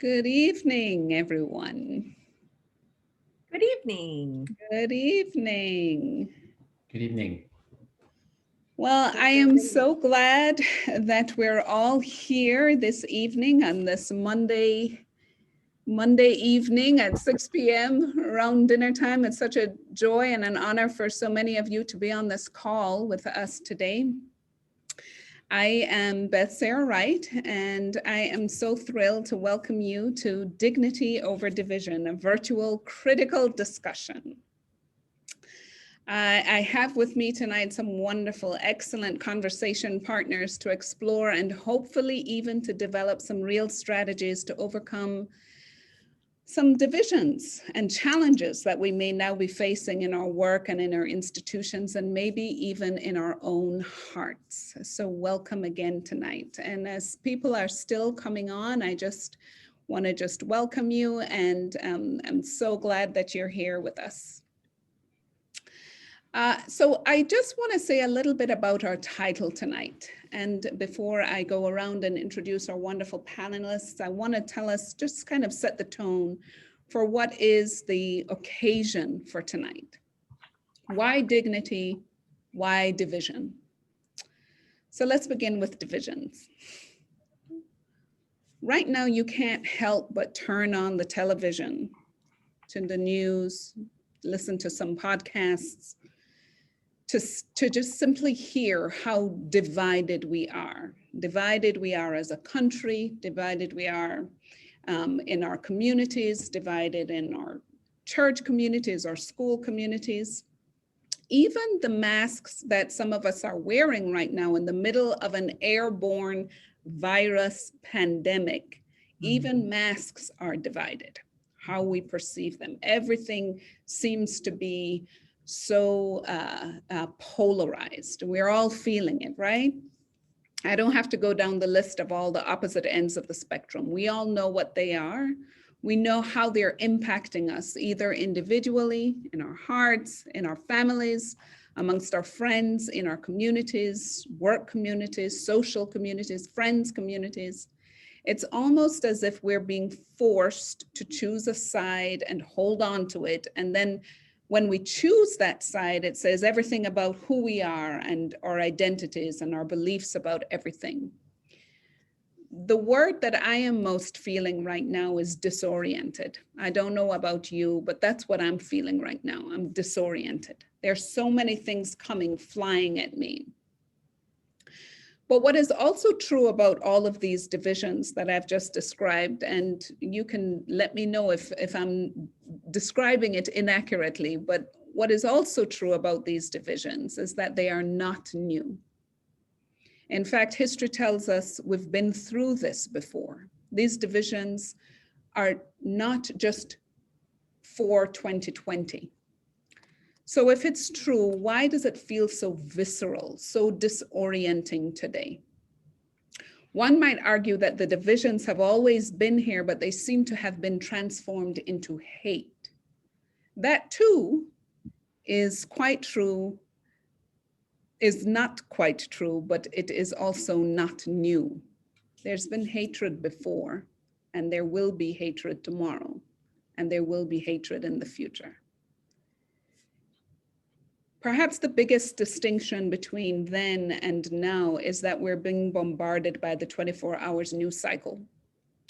Good evening, everyone. Good evening. Good evening. Good evening. Well, I am so glad that we're all here this evening on this Monday evening at 6 p.m. around dinner time. It's such a joy and an honor for so many of you to be on this call with us today. I am Beth-Sarah Wright, and I am so thrilled to welcome you to Dignity Over Division, a virtual critical discussion. I have with me tonight some wonderful, excellent conversation partners to explore and hopefully even to develop some real strategies to overcome some divisions and challenges that we may now be facing in our work and in our institutions and maybe even in our own hearts. So welcome again tonight. And as people are still coming on, I just want to welcome you, and I'm so glad that you're here with us. So I just want to say a little bit about our title tonight. And before I go around and introduce our wonderful panelists, I want to tell us, just kind of set the tone for what is the occasion for tonight. Why dignity? Why division? So let's begin with divisions. Right now, you can't help but turn on the television, to the news, listen to some podcasts, to just simply hear how divided we are. Divided we are as a country, divided we are in our communities, divided in our church communities, our school communities. Even the masks that some of us are wearing right now in the middle of an airborne virus pandemic, even masks are divided, how we perceive them. Everything seems to be so polarized. We're all feeling it, right? I don't have to go down the list of all the opposite ends of the spectrum. We all know what they are. We know how they're impacting us, either individually, in our hearts, in our families, amongst our friends, in our communities, work communities, social communities, friends communities. It's almost as if we're being forced to choose a side and hold on to it. And then when we choose that side, it says everything about who we are and our identities and our beliefs about everything. The word that I am most feeling right now is disoriented. I don't know about you, but that's what I'm feeling right now. I'm disoriented. There's so many things coming, flying at me. But what is also true about all of these divisions that I've just described, and you can let me know if I'm describing it inaccurately, but what is also true about these divisions is that they are not new. In fact, history tells us we've been through this before. These divisions are not just for 2020. So if it's true, why does it feel so visceral, so disorienting today? One might argue that the divisions have always been here, but they seem to have been transformed into hate. That too is quite true, is not quite true, but it is also not new. There's been hatred before, and there will be hatred tomorrow, and there will be hatred in the future. Perhaps the biggest distinction between then and now is that we're being bombarded by the 24 hours news cycle,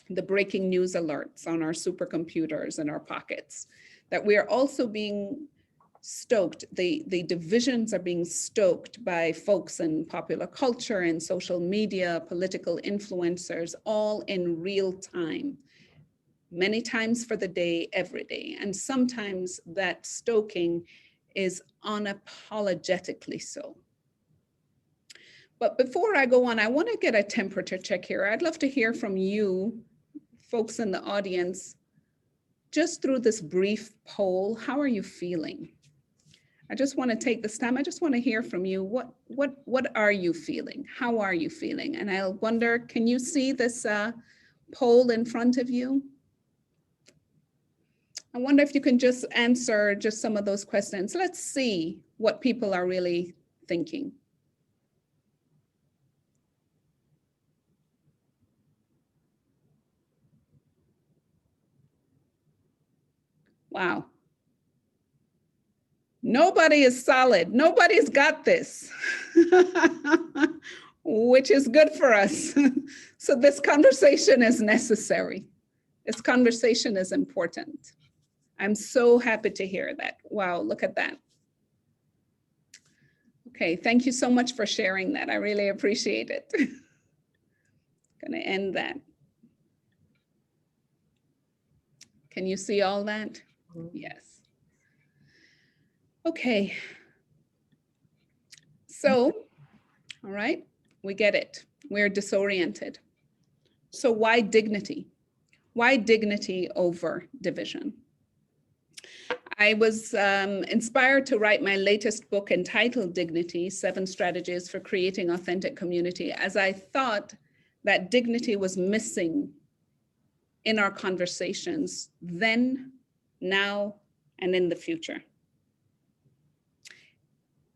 the breaking news alerts on our supercomputers in our pockets, that we are also being stoked, the divisions are being stoked by folks in popular culture and social media, political influencers, all in real time, many times for the day, every day. And sometimes that stoking is unapologetically so. But before I go on, I want to get a temperature check here. I'd love to hear from you, folks in the audience, just through this brief poll. How are you feeling? I just want to take this time. I just want to hear from you. What are you feeling? How are you feeling? And I wonder, can you see this poll in front of you? I wonder if you can just answer just some of those questions. Let's see what people are really thinking. Wow. Nobody is solid. Nobody's got this, which is good for us. So this conversation is necessary. This conversation is important. I'm so happy to hear that. Wow, look at that. Okay, thank you so much for sharing that. I really appreciate it. Gonna end that. Can you see all that? Yes. Okay. So, all right, we get it. We're disoriented. So why dignity? Why dignity over division? I was inspired to write my latest book entitled Dignity, 7 Strategies for Creating Authentic Community, as I thought that dignity was missing in our conversations then, now, and in the future.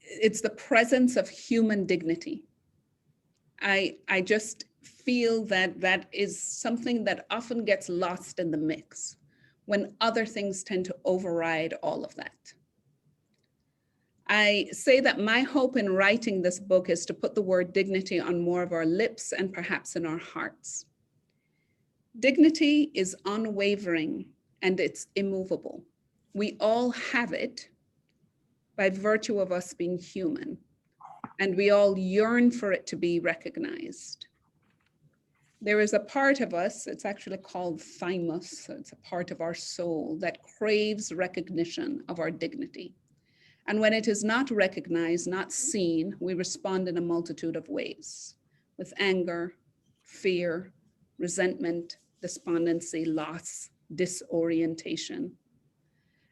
It's the presence of human dignity. I just feel that that is something that often gets lost in the mix when other things tend to override all of that. I say that my hope in writing this book is to put the word dignity on more of our lips and perhaps in our hearts. Dignity is unwavering and it's immovable. We all have it by virtue of us being human, and we all yearn for it to be recognized. There is a part of us, it's actually called thymus, it's a part of our soul that craves recognition of our dignity. And when it is not recognized, not seen, we respond in a multitude of ways, with anger, fear, resentment, despondency, loss, disorientation.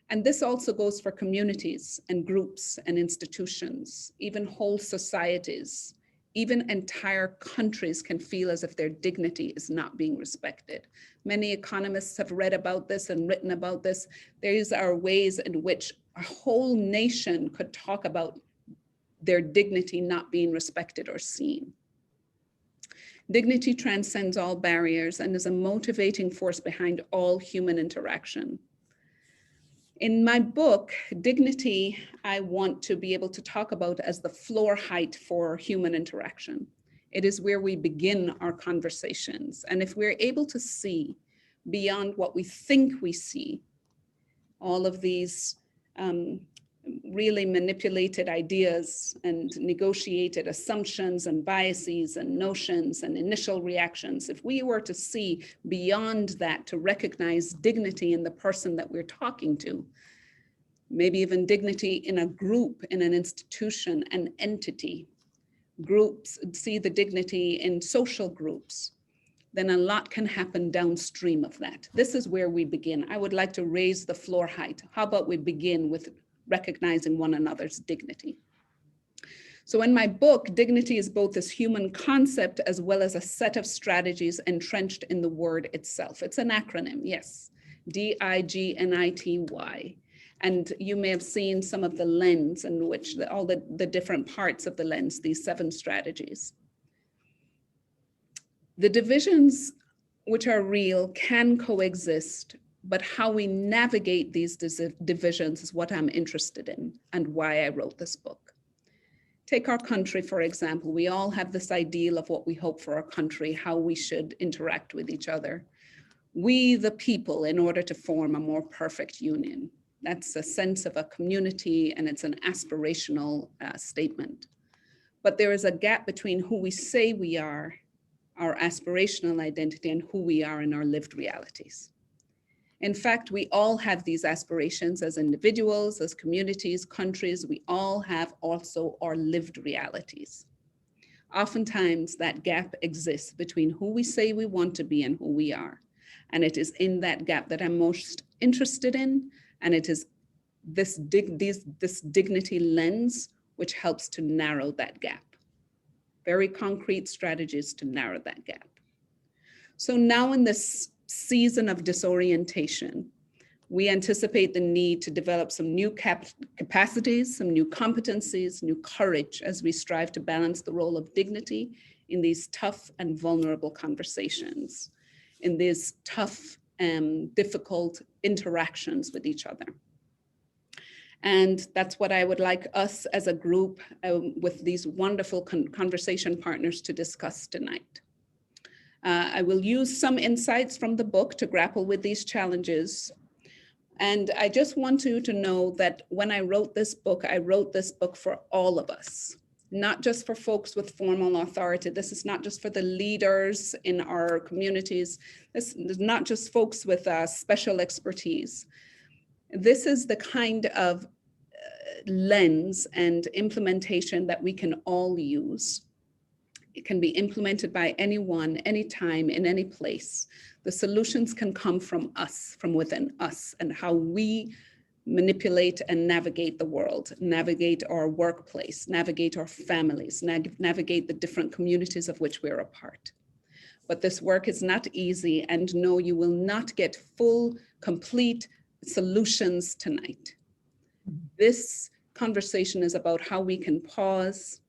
And this also goes for communities and groups and institutions, even whole societies. Even entire countries can feel as if their dignity is not being respected. Many economists have read about this and written about this. These are ways in which a whole nation could talk about their dignity not being respected or seen. Dignity transcends all barriers and is a motivating force behind all human interaction. In my book, dignity, I want to be able to talk about as the floor height for human interaction. It is where we begin our conversations. And if we're able to see beyond what we think we see, all of these really manipulated ideas and negotiated assumptions and biases and notions and initial reactions, if we were to see beyond that, to recognize dignity in the person that we're talking to, maybe even dignity in a group, in an institution, an entity, groups, see the dignity in social groups, then a lot can happen downstream of that. This is where we begin. I would like to raise the floor height. How about we begin with recognizing one another's dignity? So in my book, dignity is both this human concept as well as a set of strategies entrenched in the word itself. It's an acronym, yes, DIGNITY. And you may have seen some of the lens in which all the different parts of the lens, these 7 strategies. The divisions which are real can coexist, but how we navigate these divisions is what I'm interested in and why I wrote this book. Take our country, for example. We all have this ideal of what we hope for our country, how we should interact with each other. We, the people, in order to form a more perfect union. That's a sense of a community, and it's an aspirational statement. But there is a gap between who we say we are, our aspirational identity, and who we are in our lived realities. In fact, we all have these aspirations as individuals, as communities, countries. We all have also our lived realities. Oftentimes, that gap exists between who we say we want to be and who we are. And it is in that gap that I'm most interested in. And it is this dignity lens which helps to narrow that gap. Very concrete strategies to narrow that gap. So now in this season of disorientation, we anticipate the need to develop some new capacities, some new competencies, new courage as we strive to balance the role of dignity in these tough and vulnerable conversations, in these tough difficult interactions with each other. And that's what I would like us as a group with these wonderful conversation partners to discuss tonight. I will use some insights from the book to grapple with these challenges. And I just want you to know that when I wrote this book for all of us, not just for folks with formal authority. This is not just for the leaders in our communities. This is not just folks with special expertise. This is the kind of lens and implementation that we can all use. It can be implemented by anyone, anytime, in any place. The solutions can come from us, from within us, and how we manipulate and navigate the world, navigate our workplace, navigate our families, navigate the different communities of which we're a part. But this work is not easy, and no, you will not get full, complete solutions tonight. This conversation is about how we can pause,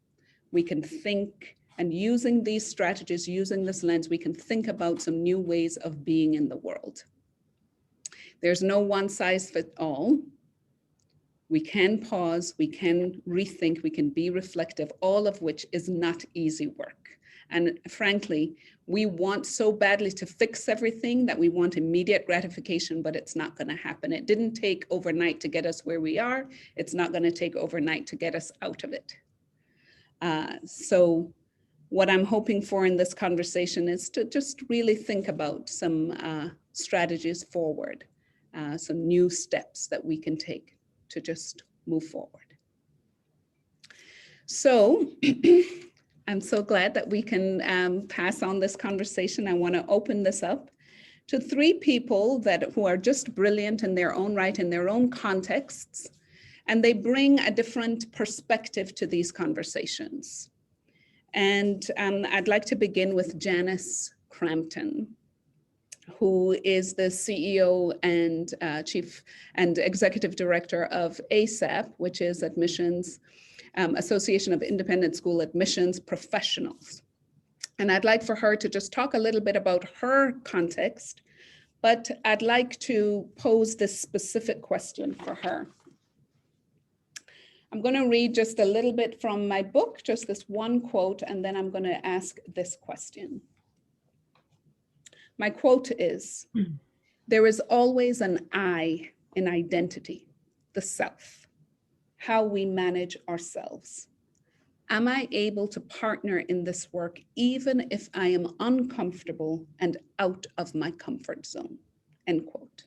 we can think, and using these strategies, using this lens, we can think about some new ways of being in the world. There's no one size fits all. We can pause, we can rethink, we can be reflective, all of which is not easy work. And frankly, we want so badly to fix everything that we want immediate gratification, but it's not going to happen. It didn't take overnight to get us where we are. It's not going to take overnight to get us out of it. So what I'm hoping for in this conversation is to just really think about some strategies forward. Some new steps that we can take to just move forward. So I'm so glad that we can pass on this conversation. I want to open this up to three people who are just brilliant in their own right, in their own contexts, and they bring a different perspective to these conversations. And I'd like to begin with Janice Crampton, who is the CEO and Chief and Executive Director of AISAP, which is Admissions, Association of Independent School Admissions Professionals. And I'd like for her to just talk a little bit about her context, but I'd like to pose this specific question for her. I'm going to read just a little bit from my book, just this one quote, and then I'm going to ask this question. My quote is, "There is always an I in identity, the self, how we manage ourselves. Am I able to partner in this work even if I am uncomfortable and out of my comfort zone?" End quote.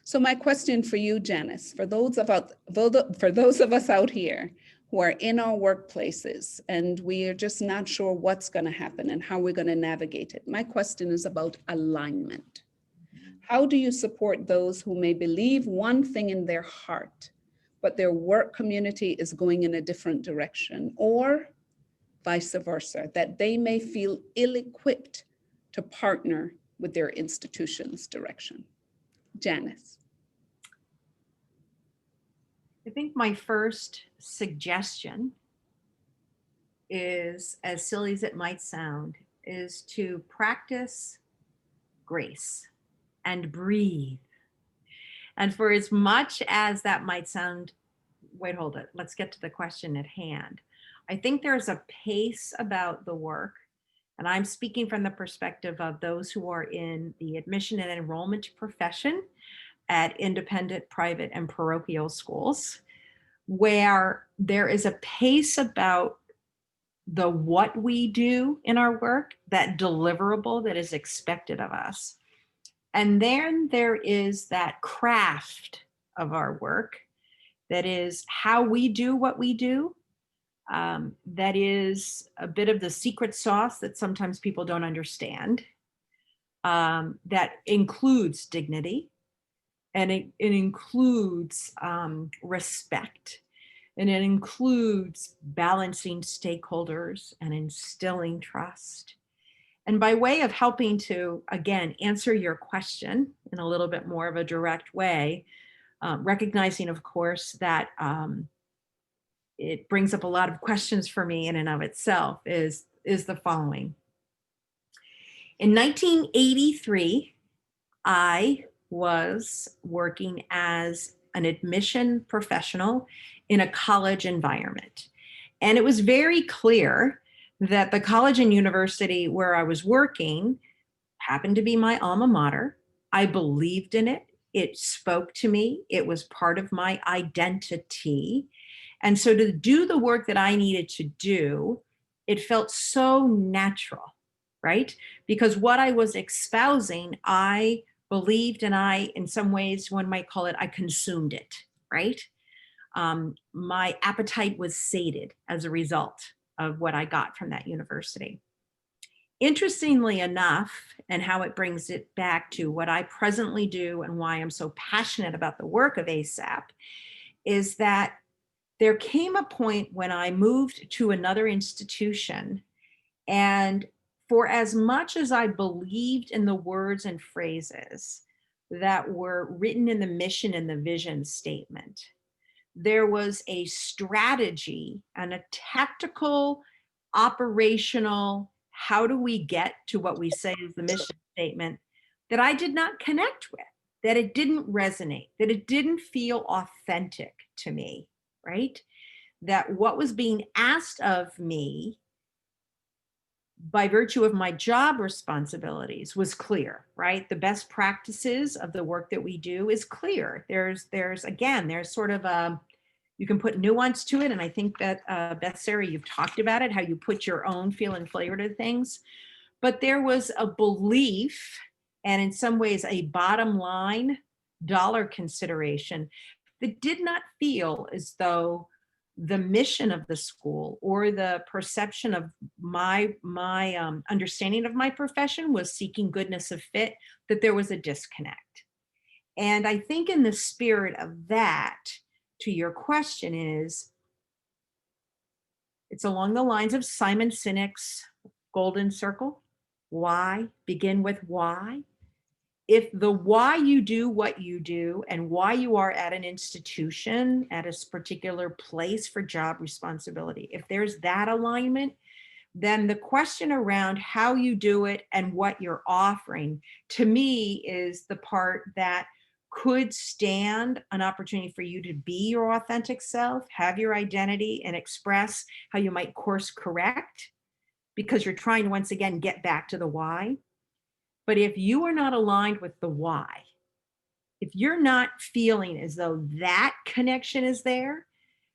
So my question for you, Janice, for those of us out here who are in our workplaces and we are just not sure what's going to happen and how we're going to navigate it. My question is about alignment. How do you support those who may believe one thing in their heart, but their work community is going in a different direction, or vice versa, that they may feel ill-equipped to partner with their institution's direction? Janice. I think my first suggestion is, as silly as it might sound, is to practice grace and breathe. And for as much as that might sound, wait, hold it, let's get to the question at hand. I think there's a pace about the work, and I'm speaking from the perspective of those who are in the admission and enrollment profession at independent, private, and parochial schools, where there is a pace about the what we do in our work, that deliverable that is expected of us. And then there is that craft of our work, that is how we do what we do. That is a bit of the secret sauce that sometimes people don't understand. That includes dignity, and it includes respect, and it includes balancing stakeholders and instilling trust. And by way of helping to, again, answer your question in a little bit more of a direct way, recognizing, of course, that it brings up a lot of questions for me in and of itself, is the following. In 1983, I was working as an admission professional in a college environment. And it was very clear that the college and university where I was working happened to be my alma mater. I believed in it. It spoke to me. It was part of my identity. And so to do the work that I needed to do, it felt so natural, right? Because what I was espousing, I believed, and I, in some ways, one might call it, I consumed it, right? My appetite was sated as a result of what I got from that university. Interestingly enough, and how it brings it back to what I presently do and why I'm so passionate about the work of AISAP, is that there came a point when I moved to another institution, and for as much as I believed in the words and phrases that were written in the mission and the vision statement, there was a strategy and a tactical, operational, how do we get to what we say is the mission statement, that I did not connect with, that it didn't resonate, that it didn't feel authentic to me, right? That what was being asked of me by virtue of my job responsibilities was clear, right? The best practices of the work that we do is clear. There's sort of a, you can put nuance to it. And I think that Beth-Sarah, you've talked about it, how you put your own feel and flavor to things. But there was a belief, and in some ways a bottom line dollar consideration that did not feel as though the mission of the school or the perception of my understanding of my profession was seeking goodness of fit, that there was a disconnect. And I think in the spirit of that, to your question is, it's along the lines of Simon Sinek's golden circle. Why? Begin with why. If the why you do what you do and why you are at an institution, at a particular place for job responsibility, if there's that alignment, then the question around how you do it and what you're offering, to me, is the part that could stand an opportunity for you to be your authentic self, have your identity, and express how you might course correct, because you're trying to once again get back to the why. But if you are not aligned with the why, if you're not feeling as though that connection is there,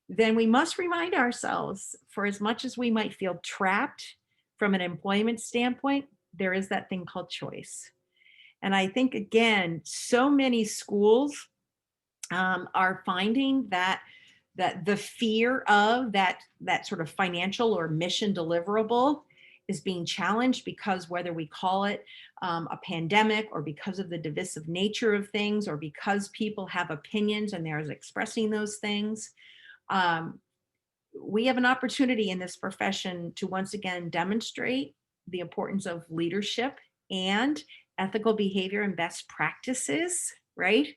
then we must remind ourselves, for as much as we might feel trapped from an employment standpoint, there is that thing called choice. And I think, again, so many schools are finding that the fear of that sort of financial or mission deliverable is being challenged, because whether we call it a pandemic, or because of the divisive nature of things, or because people have opinions and they're expressing those things, we have an opportunity in this profession to once again demonstrate the importance of leadership and ethical behavior and best practices, right?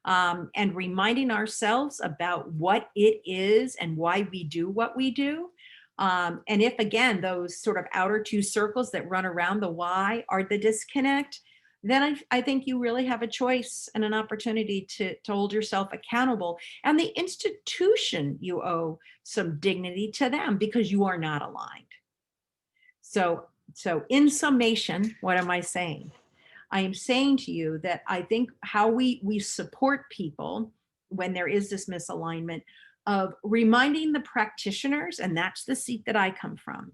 And reminding ourselves about what it is and why we do what we do. And if, again, those sort of outer two circles that run around the why are the disconnect, then I think you really have a choice and an opportunity to hold yourself accountable. And the institution, you owe some dignity to them, because you are not aligned. So in summation, what am I saying? I am saying to you that I think how we support people when there is this misalignment, of reminding the practitioners, and that's the seat that I come from,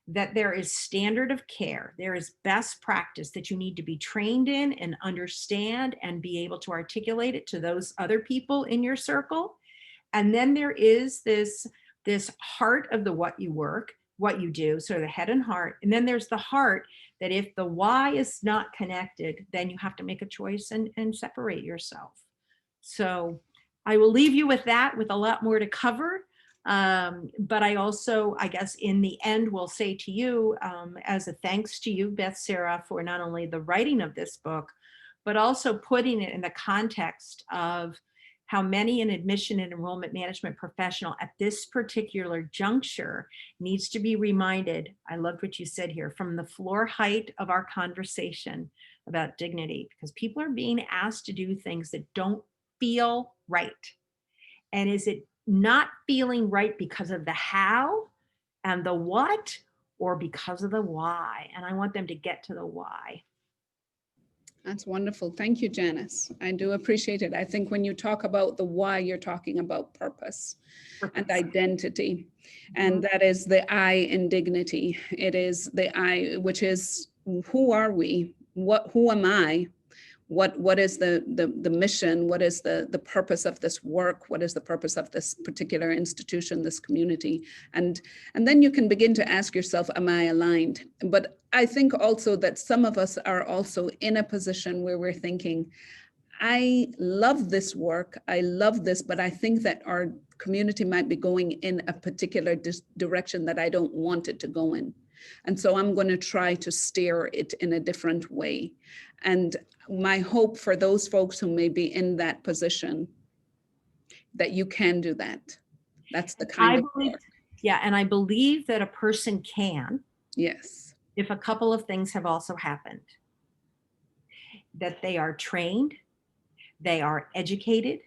that there is standard of care, there is best practice that you need to be trained in and understand and be able to articulate it to those other people in your circle. And then there is this heart of the what you do, so the head and heart. And then there's the heart, that if the why is not connected, then you have to make a choice and separate yourself. So I will leave you with that, with a lot more to cover. But I also, I guess, in the end, will say to you, as a thanks to you, Beth-Sarah, for not only the writing of this book, but also putting it in the context of how many an admission and enrollment management professional at this particular juncture needs to be reminded. I loved what you said here, from the floor height of our conversation, about dignity, because people are being asked to do things that don't feel right. And is it not feeling right because of the how and the what, or because of the why? And I want them to get to the why. That's wonderful. Thank you, Janice. I do appreciate it. I think when you talk about the why, you're talking about purpose and identity. And that is the I in dignity. It is the I, which is who are we? Who am I? What is the mission? What is the purpose of this work? What is the purpose of this particular institution, this community? And then you can begin to ask yourself, am I aligned? But I think also that some of us are also in a position where we're thinking, I love this work, I love this, but I think that our community might be going in a particular direction that I don't want it to go in. And so I'm going to try to steer it in a different way. And my hope for those folks who may be in that position, that you can do that. That's the kind of work. Yeah, and I believe that a person can. Yes. If a couple of things have also happened. That they are trained, they are educated,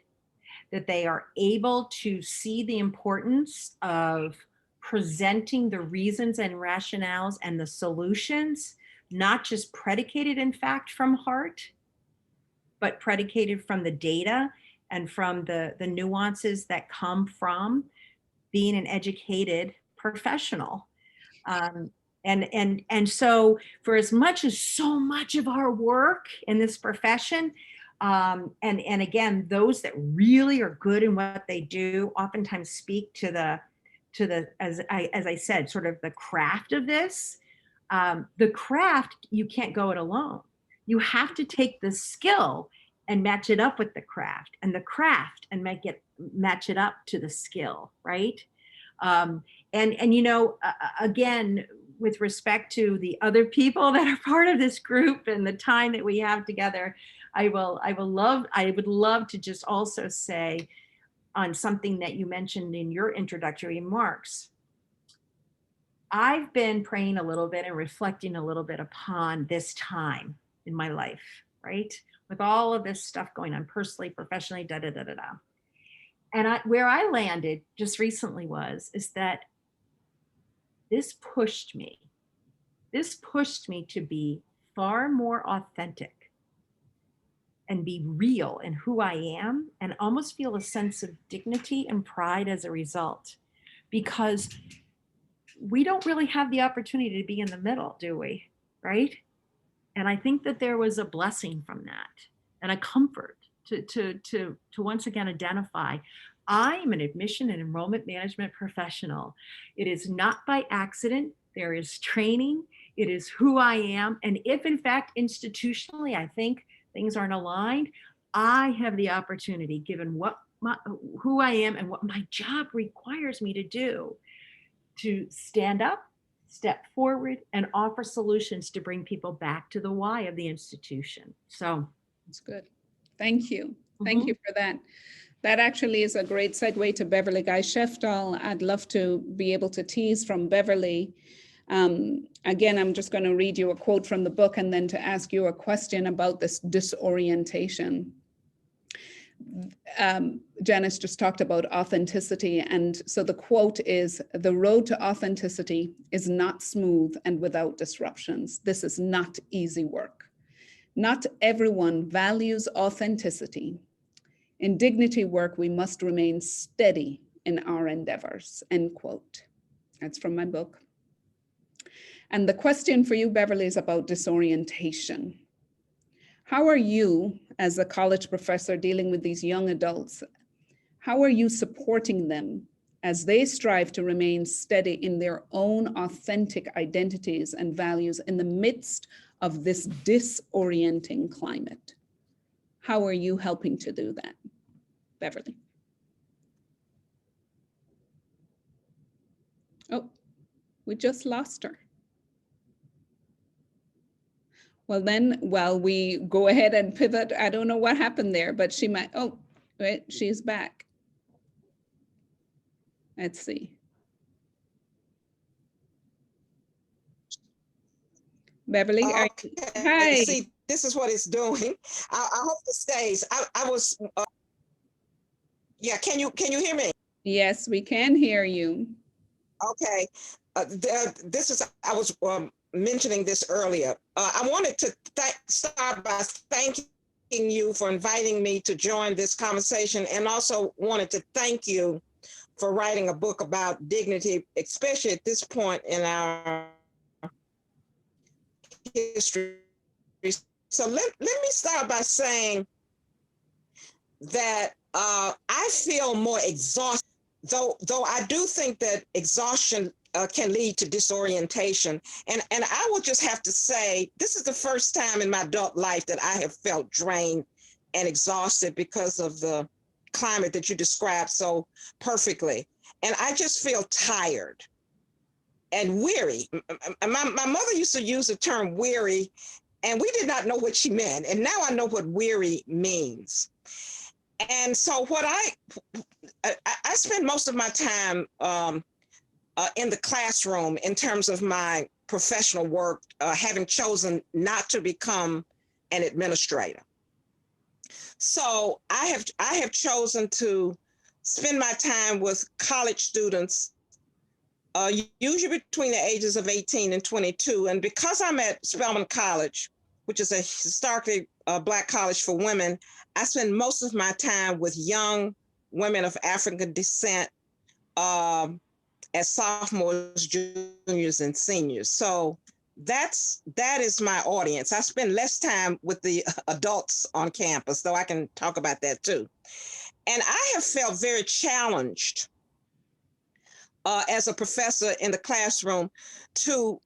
that they are able to see the importance of presenting the reasons and rationales and the solutions, not just predicated in fact from heart, but predicated from the data and from the nuances that come from being an educated professional. And so for as much as so much of our work in this profession, and again, those that really are good in what they do oftentimes speak to the as I said, sort of the craft of this. The craft, you can't go it alone. You have to take the skill and match it up with the craft, and the craft and match it up to the skill, right? And you know, again, with respect to the other people that are part of this group and the time that we have together, I would love to just also say on something that you mentioned in your introductory remarks. I've been praying a little bit and reflecting a little bit upon this time in my life, right? With all of this stuff going on personally, professionally, da da da da da. And where I landed just recently is that this pushed me to be far more authentic and be real in who I am, and almost feel a sense of dignity and pride as a result, because we don't really have the opportunity to be in the middle, do we? Right? And I think that there was a blessing from that and a comfort to once again identify, I am an admission and enrollment management professional. It is not by accident. There is training. It is who I am. And if in fact, institutionally, I think things aren't aligned, I have the opportunity, given who I am and what my job requires me to do, to stand up, step forward, and offer solutions to bring people back to the why of the institution. So that's good. Thank you. Thank you for that. That actually is a great segue to Beverly Guy-Sheftal. I'd love to be able to tease from Beverly. Again, I'm just going to read you a quote from the book and then to ask you a question about this disorientation. Janice just talked about authenticity. And so the quote is, "The road to authenticity is not smooth and without disruptions. This is not easy work. Not everyone values authenticity. In dignity work, we must remain steady in our endeavors," end quote. That's from my book. And the question for you, Beverly, is about disorientation. How are you, as a college professor dealing with these young adults, how are you supporting them as they strive to remain steady in their own authentic identities and values in the midst of this disorienting climate? How are you helping to do that, Beverly? Oh, we just lost her. Well, then, while we go ahead and pivot, I don't know what happened there, but she might, oh, wait, she's back. Let's see. Beverly, Okay. hi. See, this is what it's doing. I hope it stays. I was, yeah, can you hear me? Yes, we can hear you. Okay. I was mentioning this earlier. I wanted to start by thanking you for inviting me to join this conversation, and also wanted to thank you for writing a book about dignity, especially at this point in our history. So let me start by saying that I feel more exhausted, though I do think that exhaustion can lead to disorientation. And I will just have to say, this is the first time in my adult life that I have felt drained and exhausted because of the climate that you described so perfectly. And I just feel tired and weary. My mother used to use the term weary, and we did not know what she meant. And now I know what weary means. And so what I spend most of my time in the classroom in terms of my professional work, having chosen not to become an administrator. So I have chosen to spend my time with college students, usually between the ages of 18 and 22. And because I'm at Spelman College, which is a historically Black college for women, I spend most of my time with young women of African descent as sophomores, juniors, and seniors. So that is my audience. I spend less time with the adults on campus, though I can talk about that too. And I have felt very challenged as a professor in the classroom to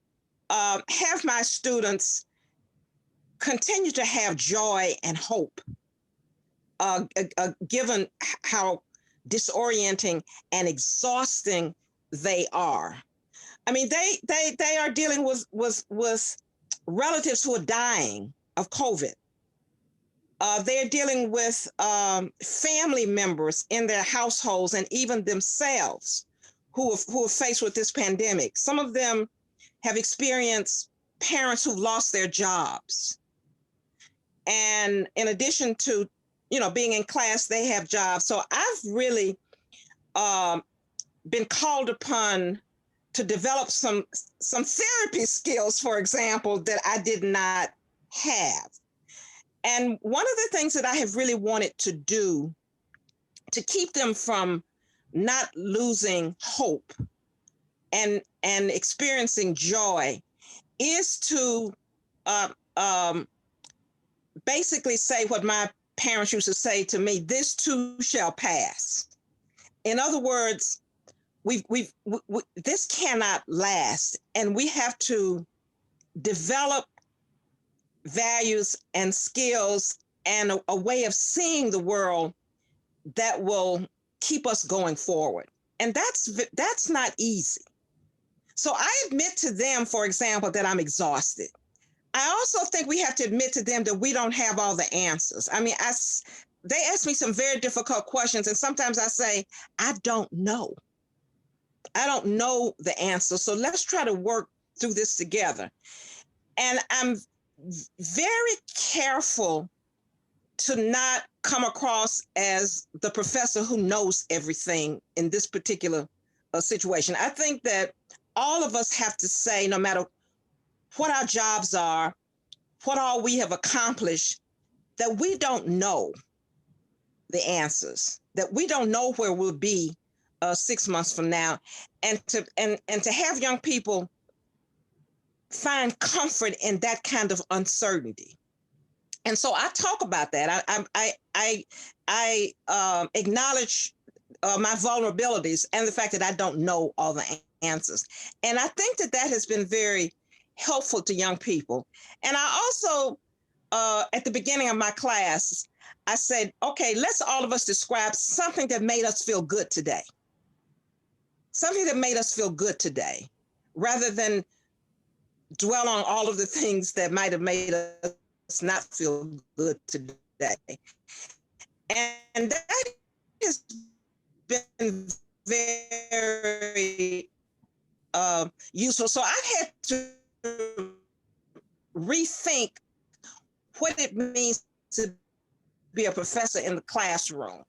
have my students continue to have joy and hope, given how disorienting and exhausting they are. I mean, they are dealing with relatives who are dying of COVID. They're dealing with family members in their households and even themselves who are faced with this pandemic. Some of them have experienced parents who've lost their jobs. And in addition to, being in class, they have jobs. So I've really been called upon to develop some therapy skills, for example, that I did not have. And one of the things that I have really wanted to do to keep them from not losing hope and experiencing joy is to basically say what my parents used to say to me: this too shall pass. In other words, this cannot last, and we have to develop values and skills and a way of seeing the world that will keep us going forward. And that's not easy. So I admit to them, for example, that I'm exhausted. I also think we have to admit to them that we don't have all the answers. I mean, they ask me some very difficult questions, and sometimes I say, I don't know. I don't know the answer. So let's try to work through this together. And I'm very careful to not come across as the professor who knows everything in this particular situation. I think that all of us have to say, no matter what our jobs are, what all we have accomplished, that we don't know the answers, that we don't know where we'll be 6 months from now, and to have young people find comfort in that kind of uncertainty. And so I talk about that. I acknowledge my vulnerabilities and the fact that I don't know all the answers. And I think that has been very helpful to young people. And I also, at the beginning of my class, I said, okay, let's all of us describe something that made us feel good today. Something that made us feel good today, rather than dwell on all of the things that might have made us not feel good today. And that has been very useful. So I've had to rethink what it means to be a professor in the classroom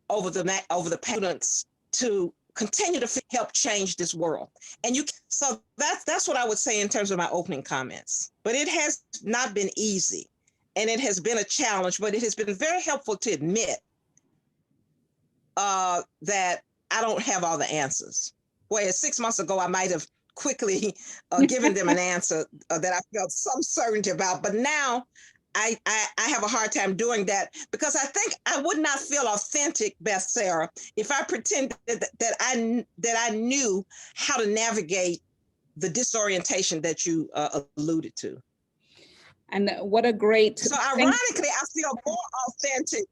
over the students to continue to help change this world. And so that's what I would say in terms of my opening comments. But it has not been easy, and it has been a challenge, but it has been very helpful to admit that I don't have all the answers. Whereas 6 months ago, I might have quickly given them an answer that I felt some certainty about. But now I have a hard time doing that, because I think I would not feel authentic, Beth-Sarah, if I pretended that I knew how to navigate the disorientation that you alluded to. And what a great. So ironically, I feel more authentic.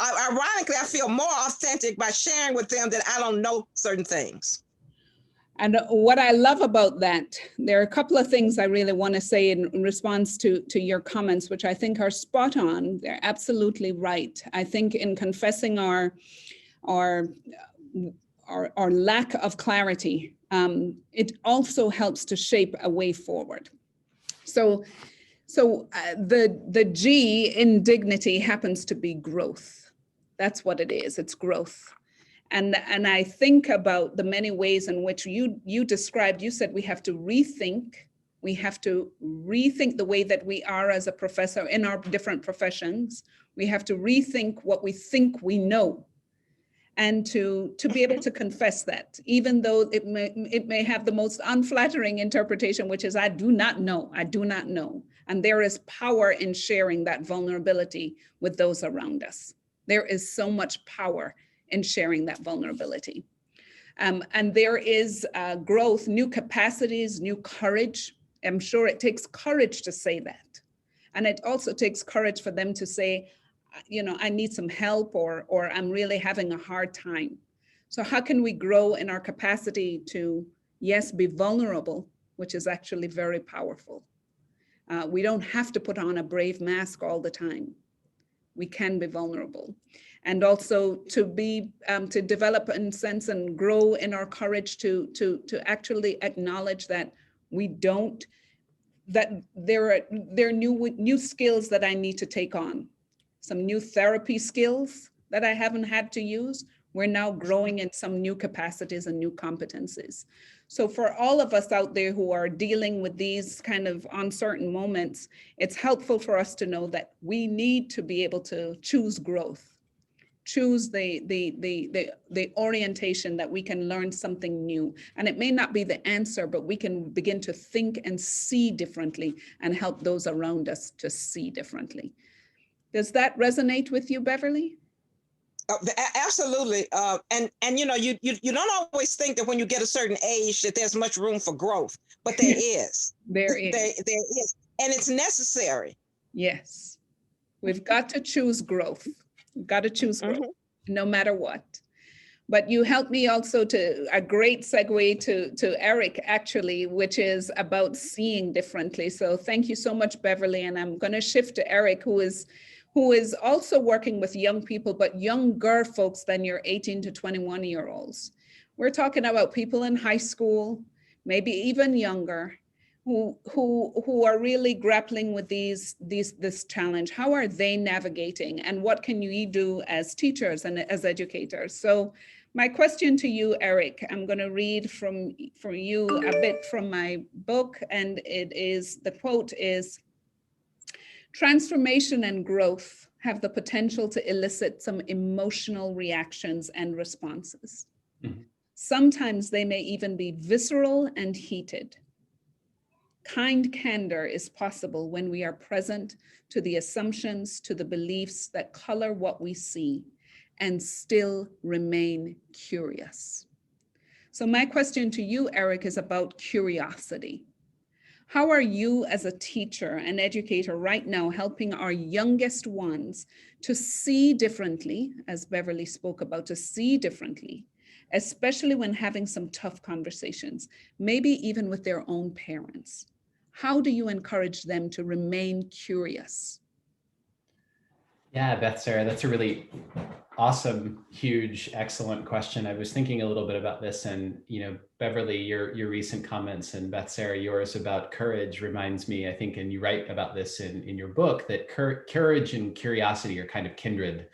Ironically, I feel more authentic by sharing with them that I don't know certain things. And what I love about that, there are a couple of things I really want to say in response to your comments, which I think are spot on. They're absolutely right. I think in confessing our lack of clarity, it also helps to shape a way forward. So the G in dignity happens to be growth. That's what it is. It's growth. And I think about the many ways in which you described, you said we have to rethink the way that we are as a professor in our different professions. We have to rethink what we think we know, and to be able to confess that, even though it may have the most unflattering interpretation, which is I do not know. And there is power in sharing that vulnerability with those around us. There is so much power in sharing that vulnerability. And there is growth, new capacities, new courage. I'm sure it takes courage to say that. And it also takes courage for them to say, I need some help, or I'm really having a hard time. So how can we grow in our capacity to, yes, be vulnerable, which is actually very powerful. We don't have to put on a brave mask all the time. We can be vulnerable. And also to develop and sense and grow in our courage to actually acknowledge that that there are new skills that I need to take on. Some new therapy skills that I haven't had to use. We're now growing in some new capacities and new competencies. So for all of us out there who are dealing with these kind of uncertain moments, it's helpful for us to know that we need to be able to choose growth, choose the orientation that we can learn something new. And it may not be the answer, but we can begin to think and see differently and help those around us to see differently. Does that resonate with you, Beverly? Absolutely. And you don't always think that when you get a certain age that there's much room for growth, but there is. There is. There is. And it's necessary. Yes. We've got to choose growth. We've got to choose growth, no matter what. But you helped me also to a great segue to Eric, actually, which is about seeing differently. So thank you so much, Beverly. And I'm going to shift to Eric, who is also working with young people, but younger folks than your 18 to 21-year-olds. We're talking about people in high school, maybe even younger, who are really grappling with this challenge. How are they navigating, and what can you do as teachers and as educators? So my question to you, Eric, I'm going to read from you a bit from my book, and the quote is, transformation and growth have the potential to elicit some emotional reactions and responses. Mm-hmm. Sometimes they may even be visceral and heated. Kind candor is possible when we are present to the assumptions, to the beliefs that color what we see, and still remain curious. So my question to you, Eric, is about curiosity. How are you as a teacher and educator right now helping our youngest ones to see differently, as Beverly spoke about, to see differently, especially when having some tough conversations, maybe even with their own parents? How do you encourage them to remain curious? Yeah, Beth-Sarah, that's a really awesome, huge, excellent question. I was thinking a little bit about this, and Beverly, your recent comments, and Beth-Sarah, yours about courage reminds me, I think, and you write about this in your book, that courage and curiosity are kind of kindred,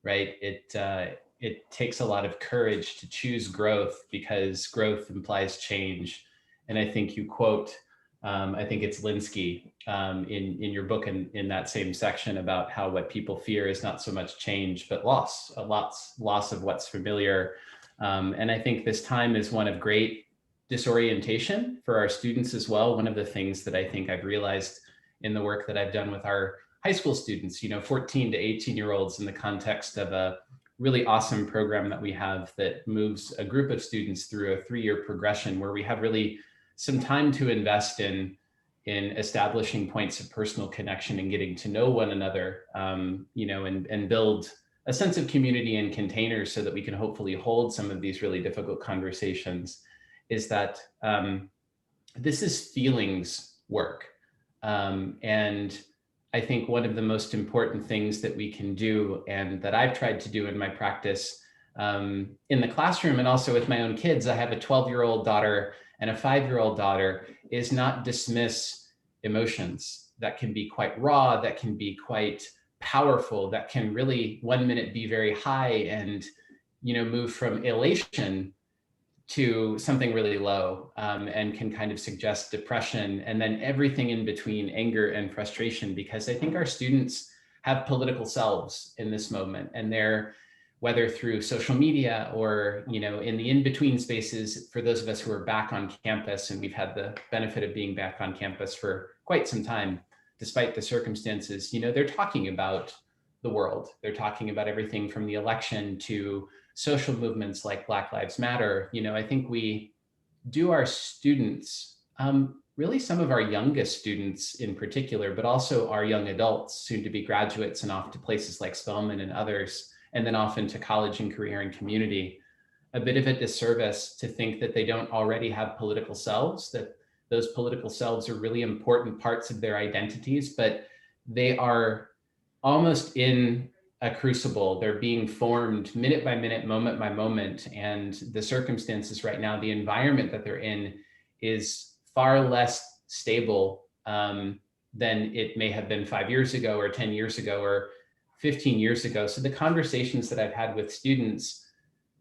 right? It takes a lot of courage to choose growth because growth implies change. And I think you quote, I think it's Linsky in your book in that same section about how what people fear is not so much change, but loss of what's familiar. And I think this time is one of great disorientation for our students as well. One of the things that I think I've realized in the work that I've done with our high school students, 14 to 18-year-olds in the context of a really awesome program that we have that moves a group of students through a 3-year progression where we have really some time to invest in establishing points of personal connection and getting to know one another, and build a sense of community and containers so that we can hopefully hold some of these really difficult conversations, is that this is feelings work. And I think one of the most important things that we can do, and that I've tried to do in my practice in the classroom and also with my own kids, I have a 12-year-old daughter and a 5-year-old daughter, is not dismiss emotions that can be quite raw, that can be quite powerful, that can really 1 minute be very high and move from elation to something really low, and can kind of suggest depression, and then everything in between, anger and frustration, because I think our students have political selves in this moment, and they're, whether through social media or in the in-between spaces, for those of us who are back on campus, and we've had the benefit of being back on campus for quite some time, despite the circumstances, they're talking about the world. They're talking about everything from the election to social movements like Black Lives Matter. I think we do our students, really some of our youngest students in particular, but also our young adults, soon to be graduates and off to places like Spelman and others, and then off into college and career and community, a bit of a disservice to think that they don't already have political selves, that those political selves are really important parts of their identities, but they are almost in a crucible. They're being formed minute by minute, moment by moment. And the circumstances right now, the environment that they're in is far less stable than it may have been 5 years ago or 10 years ago or 15 years ago. So the conversations that I've had with students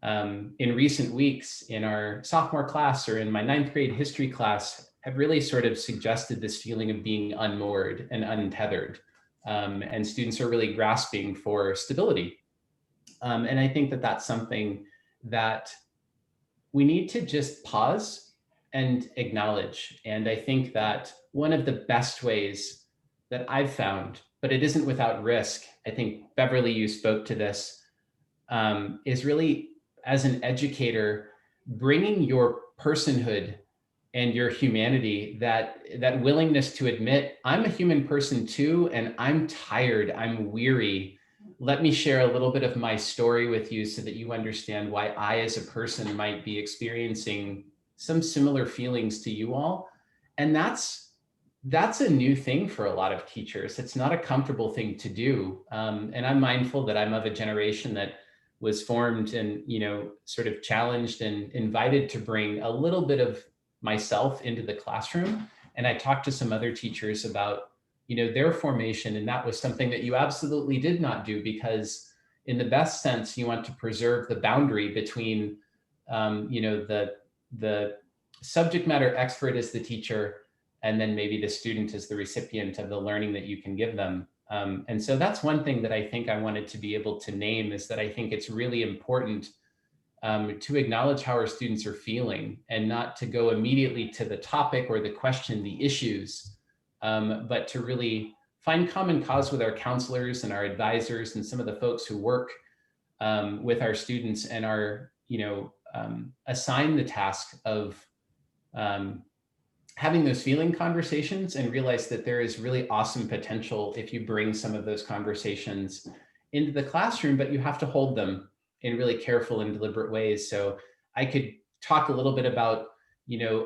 in recent weeks in our sophomore class or in my 9th grade history class have really sort of suggested this feeling of being unmoored and untethered. And students are really grasping for stability. And I think that that's something that we need to just pause and acknowledge. And I think that one of the best ways that I've found, but it isn't without risk, I think, Beverly, you spoke to this, is really, as an educator, bringing your personhood and your humanity, that willingness to admit, I'm a human person too, and I'm tired, I'm weary. Let me share a little bit of my story with you so that you understand why I as a person might be experiencing some similar feelings to you all. And that's a new thing for a lot of teachers. It's not a comfortable thing to do. And I'm mindful that I'm of a generation that was formed and, sort of challenged and invited to bring a little bit of myself into the classroom. And I talked to some other teachers about, their formation. And that was something that you absolutely did not do, because in the best sense, you want to preserve the boundary between, the subject matter expert as the teacher, and then maybe the student is the recipient of the learning that you can give them. And so that's one thing that I think I wanted to be able to name, is that I think it's really important to acknowledge how our students are feeling, and not to go immediately to the topic or the question, the issues, but to really find common cause with our counselors and our advisors and some of the folks who work with our students and are, assigned the task of having those feeling conversations, and realize that there is really awesome potential if you bring some of those conversations into the classroom, but you have to hold them in really careful and deliberate ways. So I could talk a little bit about,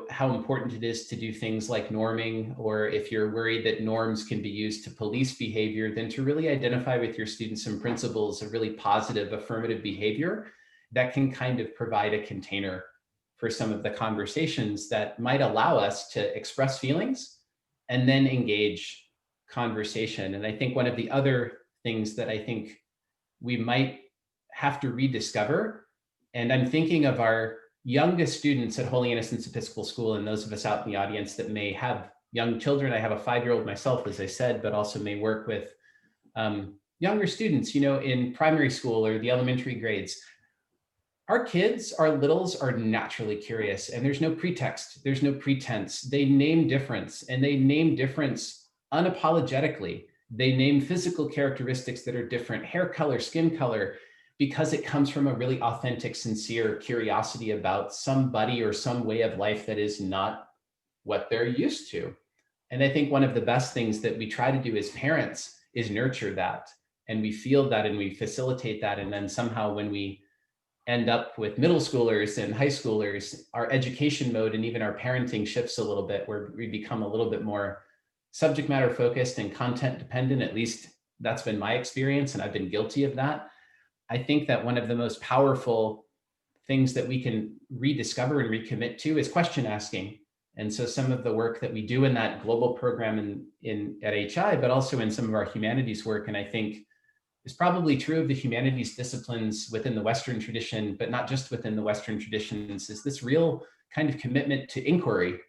how important it is to do things like norming, or if you're worried that norms can be used to police behavior, then to really identify with your students some principles of really positive affirmative behavior that can kind of provide a container for some of the conversations that might allow us to express feelings and then engage conversation. And I think one of the other things that I think we might have to rediscover, and I'm thinking of our youngest students at Holy Innocents Episcopal School, and those of us out in the audience that may have young children. I have a 5-year-old myself, as I said, but also may work with younger students, in primary school or the elementary grades. Our kids, our littles, are naturally curious, and there's no pretext, there's no pretense. They name difference, and they name difference unapologetically. They name physical characteristics that are different, hair color, skin color, because it comes from a really authentic, sincere curiosity about somebody or some way of life that is not what they're used to. And I think one of the best things that we try to do as parents is nurture that. And we feel that and we facilitate that. And then somehow when we end up with middle schoolers and high schoolers, our education mode and even our parenting shifts a little bit, where we become a little bit more subject matter focused and content dependent. At least that's been my experience, and I've been guilty of that. I think that one of the most powerful things that we can rediscover and recommit to is question asking. And so some of the work that we do in that global program at HI, but also in some of our humanities work, and I think is probably true of the humanities disciplines within the Western tradition, but not just within the Western traditions, is this real kind of commitment to inquiry.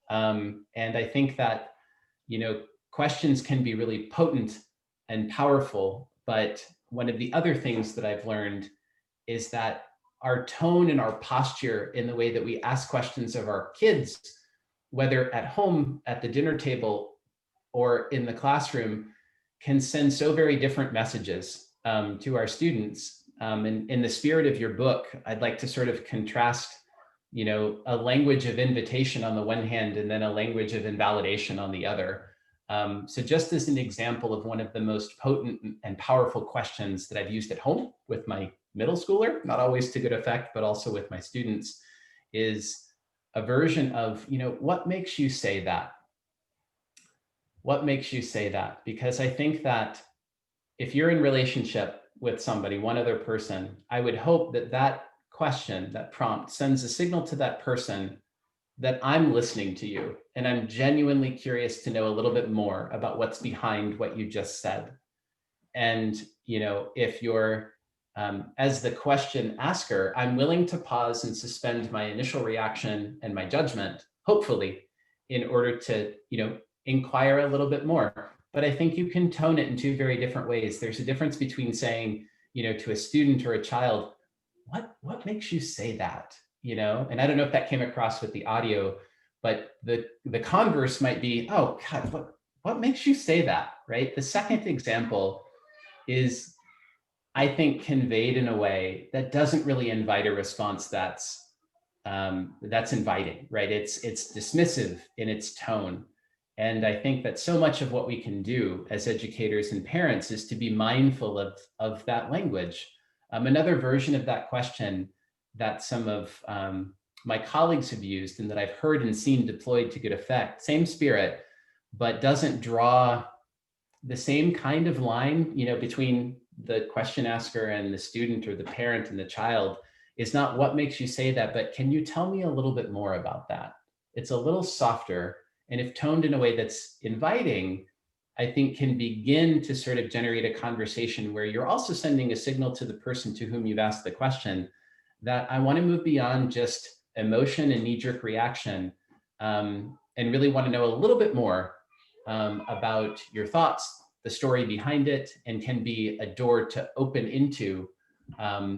And I think that, questions can be really potent and powerful, but one of the other things that I've learned is that our tone and our posture in the way that we ask questions of our kids, whether at home, at the dinner table, or in the classroom, can send so very different messages to our students. And in the spirit of your book, I'd like to sort of contrast, a language of invitation on the one hand, and then a language of invalidation on the other. So just as an example of one of the most potent and powerful questions that I've used at home with my middle schooler, not always to good effect, but also with my students, is a version of, what makes you say that? What makes you say that? Because I think that if you're in relationship with somebody, one other person, I would hope that that question, that prompt, sends a signal to that person that I'm listening to you and I'm genuinely curious to know a little bit more about what's behind what you just said. And, if you're, as the question asker, I'm willing to pause and suspend my initial reaction and my judgment, hopefully, in order to, inquire a little bit more. But I think you can tone it in two very different ways. There's a difference between saying, to a student or a child, what makes you say that? And I don't know if that came across with the audio, but the converse might be, oh God, what makes you say that, right? The second example is, I think, conveyed in a way that doesn't really invite a response that's inviting, right? It's dismissive in its tone. And I think that so much of what we can do as educators and parents is to be mindful of that language. Another version of that question that some of my colleagues have used and that I've heard and seen deployed to good effect, same spirit, but doesn't draw the same kind of line, between the question asker and the student or the parent and the child, is not what makes you say that, but can you tell me a little bit more about that? It's a little softer, and if toned in a way that's inviting, I think can begin to sort of generate a conversation where you're also sending a signal to the person to whom you've asked the question that I want to move beyond just emotion and knee-jerk reaction, and really want to know a little bit more about your thoughts, the story behind it, and can be a door to open into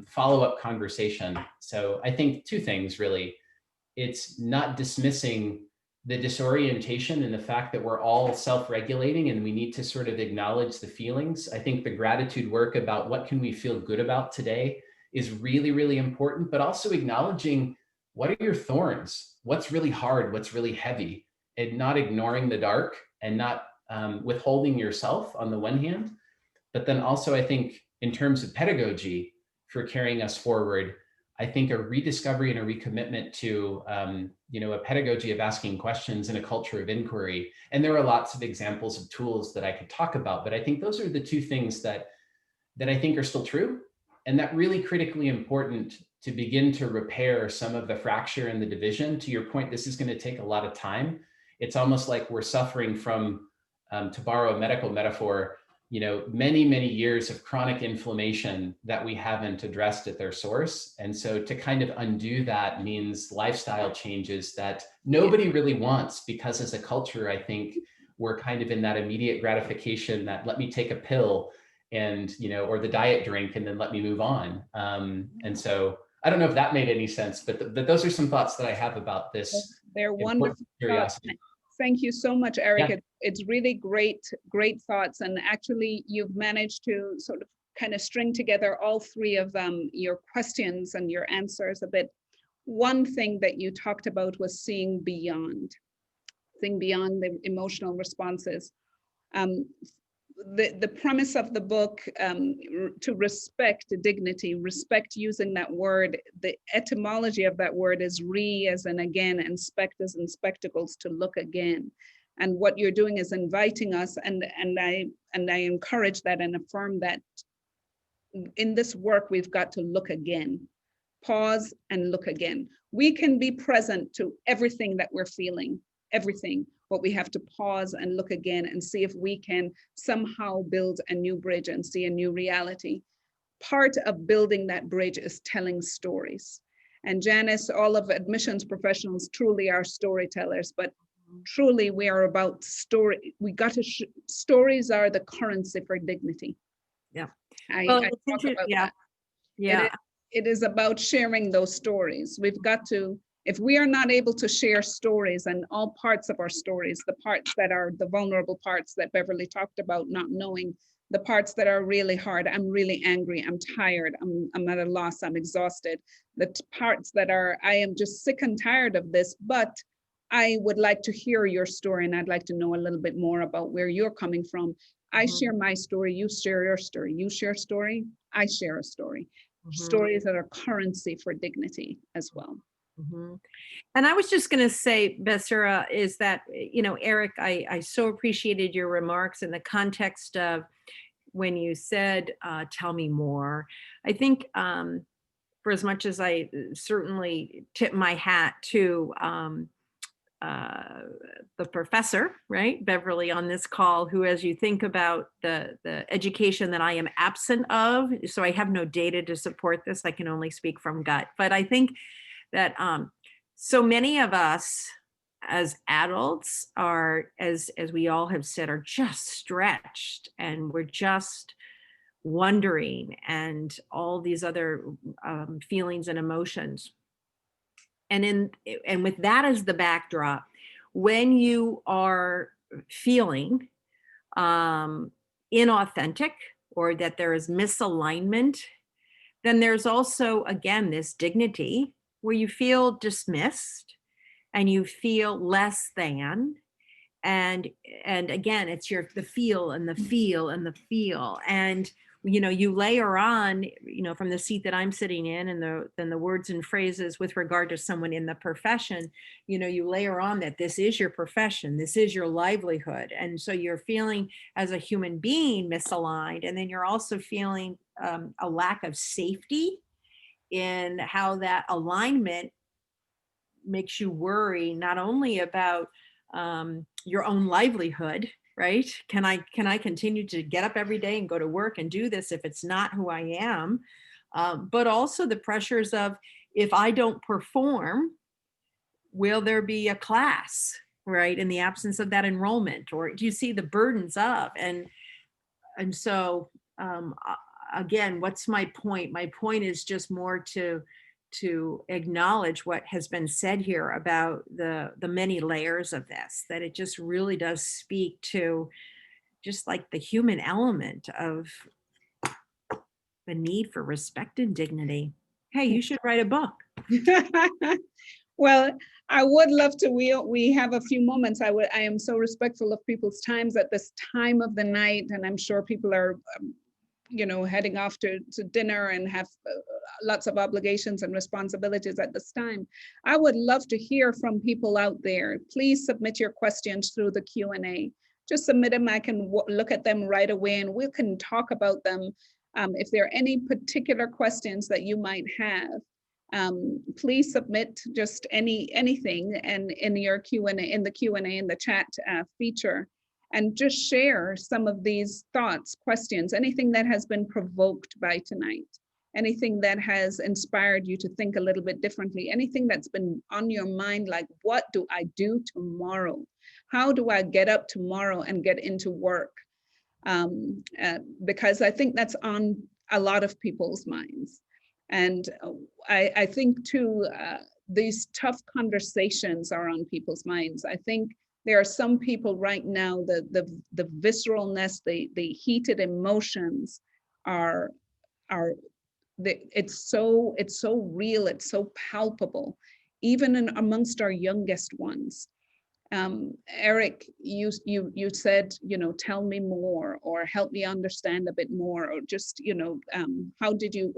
follow-up conversation. So I think two things really. It's not dismissing the disorientation and the fact that we're all self-regulating and we need to sort of acknowledge the feelings. I think the gratitude work about what can we feel good about today is really, really important, but also acknowledging what are your thorns, what's really hard, what's really heavy, and not ignoring the dark and not withholding yourself on the one hand. But then also I think in terms of pedagogy for carrying us forward, I think, a rediscovery and a recommitment to, a pedagogy of asking questions and a culture of inquiry. And there are lots of examples of tools that I could talk about, but I think those are the two things that I think are still true, and that really critically important to begin to repair some of the fracture and the division. To your point, this is going to take a lot of time. It's almost like we're suffering from, to borrow a medical metaphor, many, many years of chronic inflammation that we haven't addressed at their source. And so to kind of undo that means lifestyle changes that nobody really wants, because as a culture, I think we're kind of in that immediate gratification that let me take a pill and, or the diet drink, and then let me move on. And so I don't know if that made any sense, but those are some thoughts that I have about this. They're wonderful curiosity. thoughts. Thank you so much, Eric. Yeah. It's really great thoughts. And actually, you've managed to sort of kind of string together all three of your questions and your answers a bit. One thing that you talked about was seeing beyond the emotional responses. The premise of the book, to respect dignity, respect, using that word, the etymology of that word is re as in again, and spect as in spectacles, to look again. And what you're doing is inviting us, and I encourage that and affirm that in this work, we've got to look again, pause and look again. We can be present to everything that we're feeling, everything. But we have to pause and look again and see if we can somehow build a new bridge and see a new reality. Part of building that bridge is telling stories. And Janice, all of admissions professionals truly are storytellers, but truly we are about story. We got to, stories are the currency for dignity. Yeah. I talk about that. Yeah. It is about sharing those stories. We've got to, if we are not able to share stories, and all parts of our stories, the parts that are the vulnerable parts that Beverly talked about, not knowing, the parts that are really hard, I'm really angry, I'm tired, I'm at a loss, I'm exhausted, the parts that are, I am just sick and tired of this, but I would like to hear your story, and I'd like to know a little bit more about where you're coming from. I share my story, you share your story, you share a story, I share a story. Stories that are currency for dignity as well. And I was just going to say, Beth-Sarah, is that, Eric, I so appreciated your remarks in the context of when you said, tell me more. I think for as much as I certainly tip my hat to the professor, right, Beverly, on this call, who, as you think about the education that I am absent of, so I have no data to support this, I can only speak from gut, but I think that so many of us as adults are, as we all have said, are just stretched, and we're just wondering, and all these other feelings and emotions. And with that as the backdrop, when you are feeling inauthentic, or that there is misalignment, then there's also, again, this dignity where you feel dismissed and you feel less than. And again, it's the feel and the feel and the feel. And, you layer on, from the seat that I'm sitting in, and the words and phrases with regard to someone in the profession, you layer on that this is your profession, this is your livelihood. And so you're feeling as a human being misaligned. And then you're also feeling a lack of safety in how that alignment makes you worry, not only about your own livelihood, right? Can I continue to get up every day and go to work and do this if it's not who I am? But also the pressures of, if I don't perform, will there be a class, right? In the absence of that enrollment, or do you see the burdens of? And so, again, what's my point? My point is just more to acknowledge what has been said here about the many layers of this, that it just really does speak to just like the human element of the need for respect and dignity. Hey, you should write a book. Well, I would love to. We have a few moments. I am so respectful of people's times at this time of the night, and I'm sure people are heading off to dinner and have lots of obligations and responsibilities at this time. I would love to hear from people out there. Please submit your questions through the Q&A. Just submit them. I can look at them right away and we can talk about them. If there are any particular questions that you might have, please submit just anything and in your Q&A, in the Q&A in the chat feature, and just share some of these thoughts, questions, anything that has been provoked by tonight, anything that has inspired you to think a little bit differently, anything that's been on your mind, like what do I do tomorrow? How do I get up tomorrow and get into work? Because I think that's on a lot of people's minds. And I think too, these tough conversations are on people's minds. I think there are some people right now, the visceralness, the heated emotions it's so real, it's so palpable, even amongst our youngest ones. Eric, you said, tell me more, or help me understand a bit more, or just,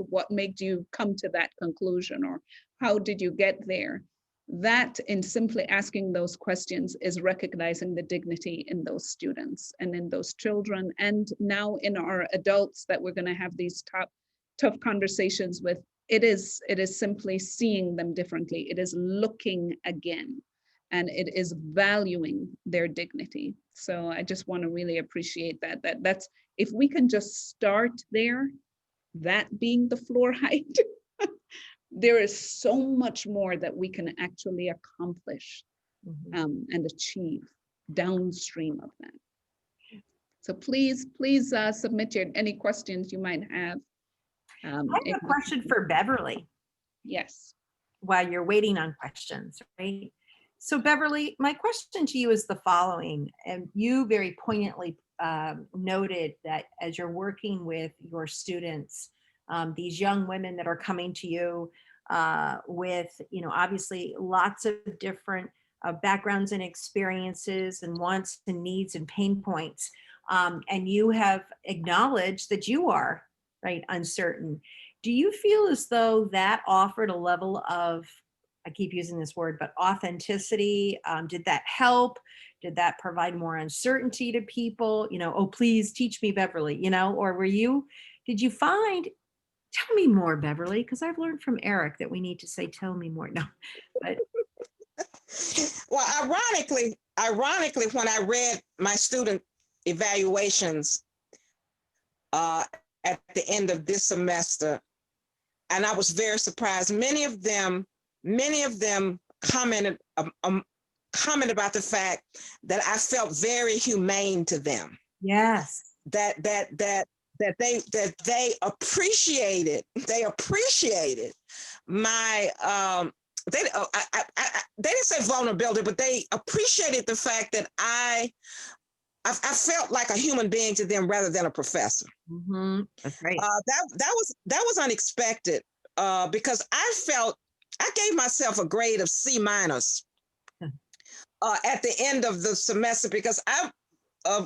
what made you come to that conclusion, or how did you get there? That, in simply asking those questions, is recognizing the dignity in those students and in those children, and now in our adults that we're going to have these tough conversations with. It is simply seeing them differently. It is looking again. And it is valuing their dignity. So I just want to really appreciate that's, if we can just start there, that being the floor height, there is so much more that we can actually accomplish and achieve downstream of that. So please submit any questions you might have. I have a question for Beverly. Yes. While you're waiting on questions, right? So Beverly, my question to you is the following, and you very poignantly noted that as you're working with your students, these young women that are coming to you with, obviously lots of different backgrounds and experiences and wants and needs and pain points, and you have acknowledged that you are, right, uncertain. Do you feel as though that offered a level of, I keep using this word, but authenticity? Did that help? Did that provide more uncertainty to people? Oh, please teach me, Beverly, or did you find, tell me more, Beverly, because I've learned from Eric that we need to say, tell me more. No, but. Well, ironically, when I read my student evaluations at the end of this semester, and I was very surprised, many of them commented about the fact that I felt very humane to them. Yes. That they appreciated my they didn't say vulnerability, but they appreciated the fact that I felt like a human being to them rather than a professor. Mm-hmm. That's right. That was unexpected because I gave myself a grade of C- at the end of the semester because I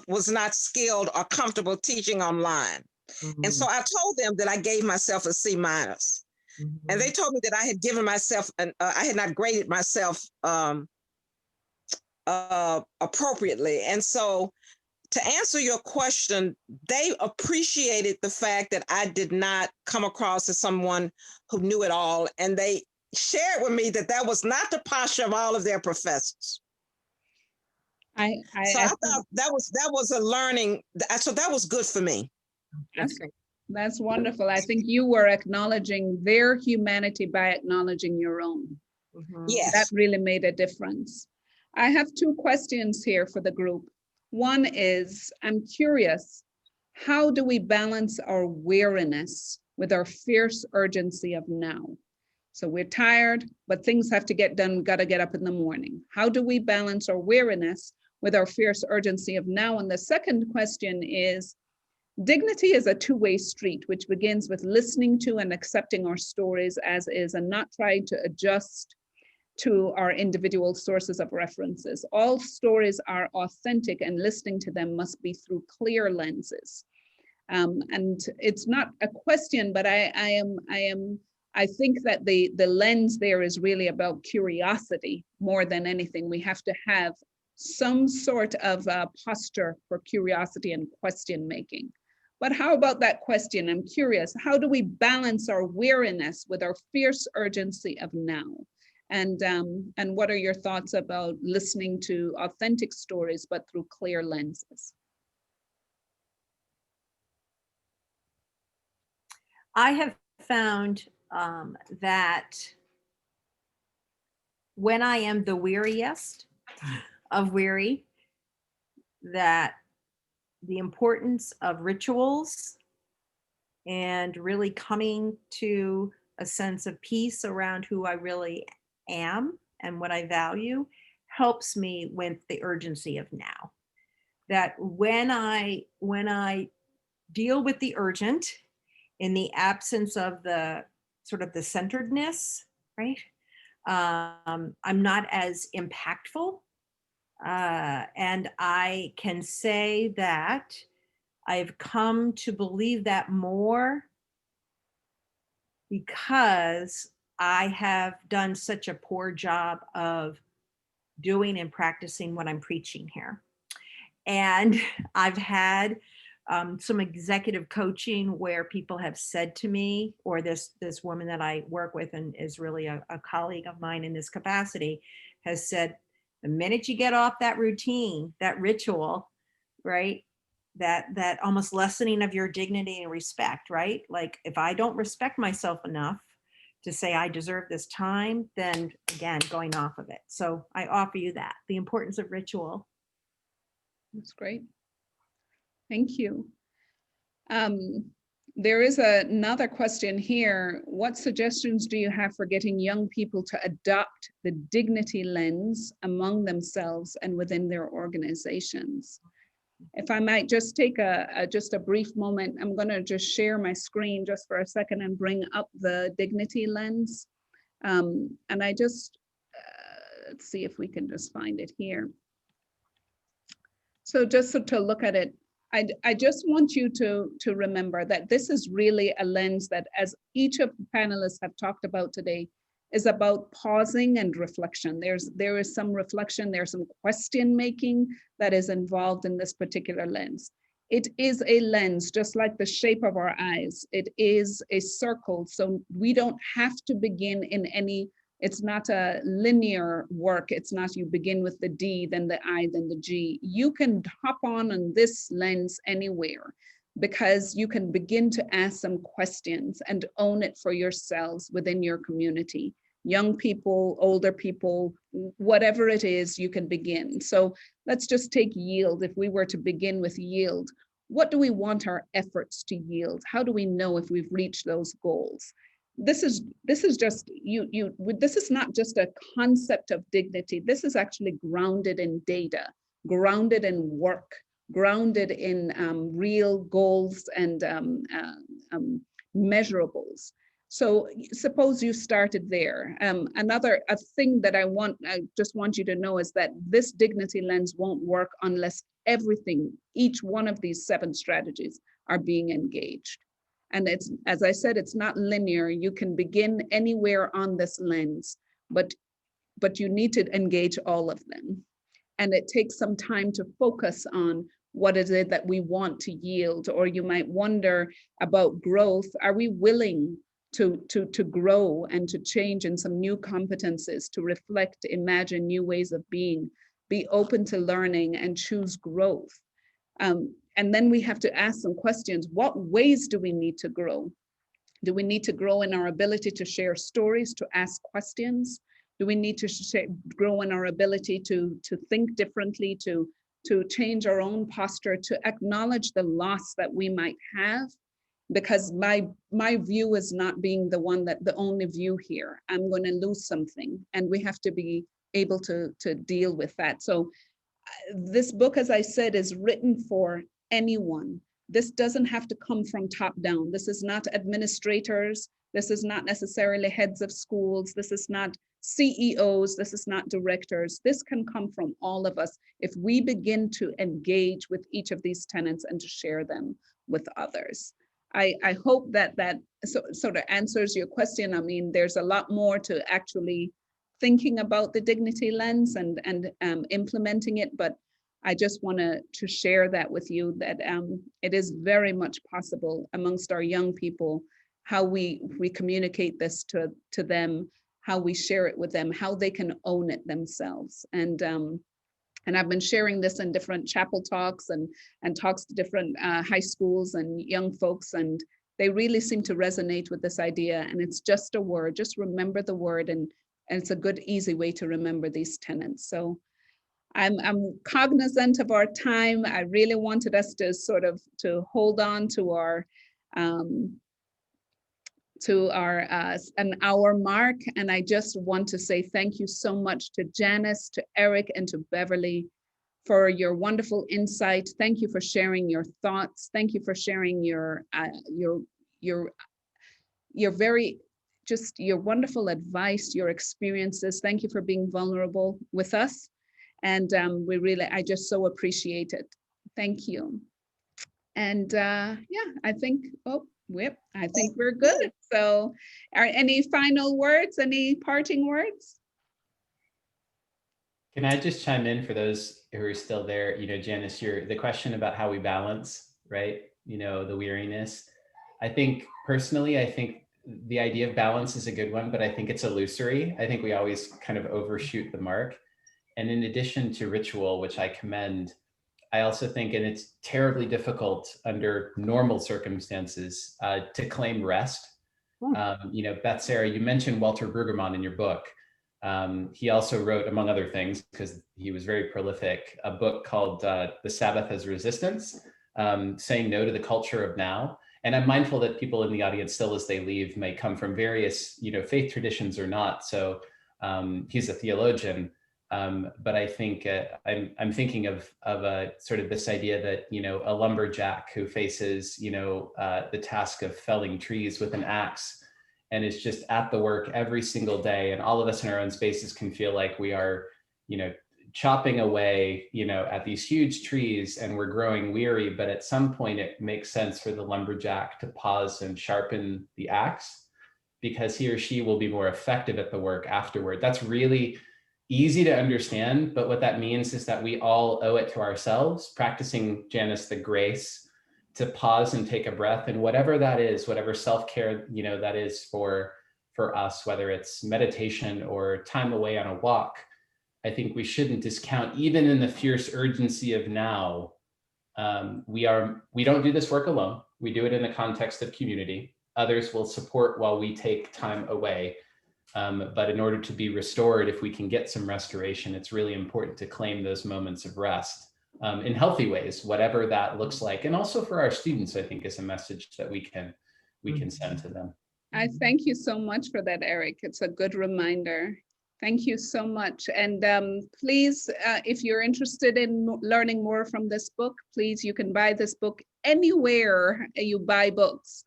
was not skilled or comfortable teaching online. Mm-hmm. And so I told them that I gave myself a C-. Mm-hmm. And they told me that I had given myself, I had not graded myself appropriately. And so to answer your question, they appreciated the fact that I did not come across as someone who knew it all. And they shared with me that was not the posture of all of their professors. So I thought that was a learning. So that was good for me. That's great. That's wonderful. I think you were acknowledging their humanity by acknowledging your own. Mm-hmm. Yes. That really made a difference. I have two questions here for the group. One is, I'm curious, how do we balance our weariness with our fierce urgency of now? So we're tired, but things have to get done, got to get up in the morning. How do we balance our weariness with our fierce urgency of now? And the second question is, dignity is a two-way street, which begins with listening to and accepting our stories as is and not trying to adjust to our individual sources of references. All stories are authentic and listening to them must be through clear lenses. And it's not a question, but I think that the lens there is really about curiosity more than anything. We have to have some sort of posture for curiosity and question making. But how about that question? I'm curious, how do we balance our weariness with our fierce urgency of now? And what are your thoughts about listening to authentic stories, but through clear lenses? I have found that when I am the weariest of weary, that the importance of rituals and really coming to a sense of peace around who I really am and what I value helps me with the urgency of now. That when I deal with the urgent in the absence of the sort of the centeredness, right? I'm not as impactful. And I can say that I've come to believe that more because I have done such a poor job of doing and practicing what I'm preaching here. And I've had some executive coaching where people have said to me, or this woman that I work with and is really a colleague of mine in this capacity, has said, the minute you get off that routine, that ritual, right, that almost lessening of your dignity and respect, right? Like if I don't respect myself enough to say I deserve this time, then again, going off of it. So I offer you that, the importance of ritual. That's great. Thank you. There is another question here. What suggestions do you have for getting young people to adopt the dignity lens among themselves and within their organizations? If I might just take just a brief moment, I'm going to just share my screen just for a second and bring up the dignity lens. And I just, let's see if we can just find it here. So just to look at it, I just want you to remember that this is really a lens that, as each of the panelists have talked about today, is about pausing and reflection. There is some reflection, there's some question making that is involved in this particular lens. It is a lens, just like the shape of our eyes. It is a circle, so we don't have to begin in any, it's not a linear work. It's not you begin with the D, then the I, then the G. You can hop on this lens anywhere, because you can begin to ask some questions and own it for yourselves within your community. Young people, older people, whatever it is, you can begin. So let's just take yield. If we were to begin with yield, what do we want our efforts to yield? How do we know if we've reached those goals? This is just this is not just a concept of dignity. This is actually grounded in data, grounded in work, grounded in real goals and measurables. So suppose you started there. Another thing that I just want you to know is that this dignity lens won't work unless each one of these 7 strategies are being engaged. And it's, as I said, it's not linear. You can begin anywhere on this lens, but you need to engage all of them. And it takes some time to focus on what is it that we want to yield. Or you might wonder about growth. Are we willing to grow and to change in some new competencies, to reflect, imagine new ways of being, be open to learning and choose growth? And then we have to ask some questions. What ways do we need to grow? Do we need to grow in our ability to share stories, to ask questions? Do we need to grow in our ability to think differently, to change our own posture, to acknowledge the loss that we might have? Because my view is not being the only view here. I'm going to lose something, and we have to be able to deal with that. So this book, as I said, is written for anyone. This doesn't have to come from top down. This is not administrators. This is not necessarily heads of schools. This is not CEOs, this is not directors. This can come from all of us if we begin to engage with each of these tenets and to share them with others. I hope that sort of answers your question. I mean, there's a lot more to actually thinking about the dignity lens and implementing it, but I just want to share that with you, that it is very much possible amongst our young people, how we communicate this to them, how we share it with them, how they can own it themselves. And I've been sharing this in different chapel talks and talks to different high schools and young folks, and they really seem to resonate with this idea. And it's just a word, just remember the word, and it's a good, easy way to remember these tenets. So I'm cognizant of our time. I really wanted us to sort of to hold on to our an hour mark. And I just want to say thank you so much to Janice, to Eric, and to Beverly for your wonderful insight. Thank you for sharing your thoughts. Thank you for sharing your very, just your wonderful advice, your experiences. Thank you for being vulnerable with us. And I just so appreciate it. Thank you. And yeah, I think, I think we're good. So are any final words, any parting words? Can I just chime in for those who are still there? Janice, the question about how we balance, right? The weariness. I think personally, I think the idea of balance is a good one, but I think it's illusory. I think we always kind of overshoot the mark. And in addition to ritual, which I commend, I also think, and it's terribly difficult under normal circumstances to claim rest. Beth-Sarah, you mentioned Walter Brueggemann in your book. He also wrote, among other things, because he was very prolific, a book called The Sabbath as Resistance, saying no to the culture of now. And I'm mindful that people in the audience still, as they leave, may come from various, faith traditions or not. So he's a theologian. But I think I'm thinking of sort of this idea that, a lumberjack who faces, the task of felling trees with an axe and is just at the work every single day. And all of us in our own spaces can feel like we are, chopping away, at these huge trees, and we're growing weary. But at some point it makes sense for the lumberjack to pause and sharpen the axe, because he or she will be more effective at the work afterward. That's really easy to understand, but what that means is that we all owe it to ourselves, practicing, Janice, the grace to pause and take a breath, and whatever that is, whatever self-care, that is for us, whether it's meditation or time away on a walk. I think we shouldn't discount, even in the fierce urgency of now. We don't do this work alone. We do it in the context of community. Others will support while we take time away. But in order to be restored, if we can get some restoration, it's really important to claim those moments of rest in healthy ways, whatever that looks like. And also for our students, I think, is a message that we can send to them. I thank you so much for that, Eric. It's a good reminder. Thank you so much. And please, if you're interested in learning more from this book, please, you can buy this book anywhere you buy books.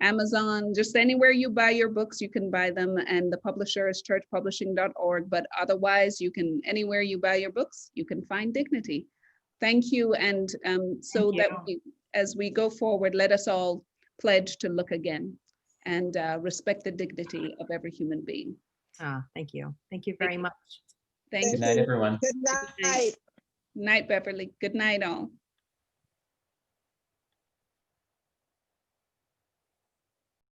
Amazon, just anywhere you buy your books, you can buy them. And the publisher is churchpublishing.org. But otherwise, you can, anywhere you buy your books, you can find dignity. Thank you. And as we go forward, let us all pledge to look again and respect the dignity of every human being. Thank you. Thank you very much. Thank you. Good night, everyone. Good night. Night, Beverly. Good night, all.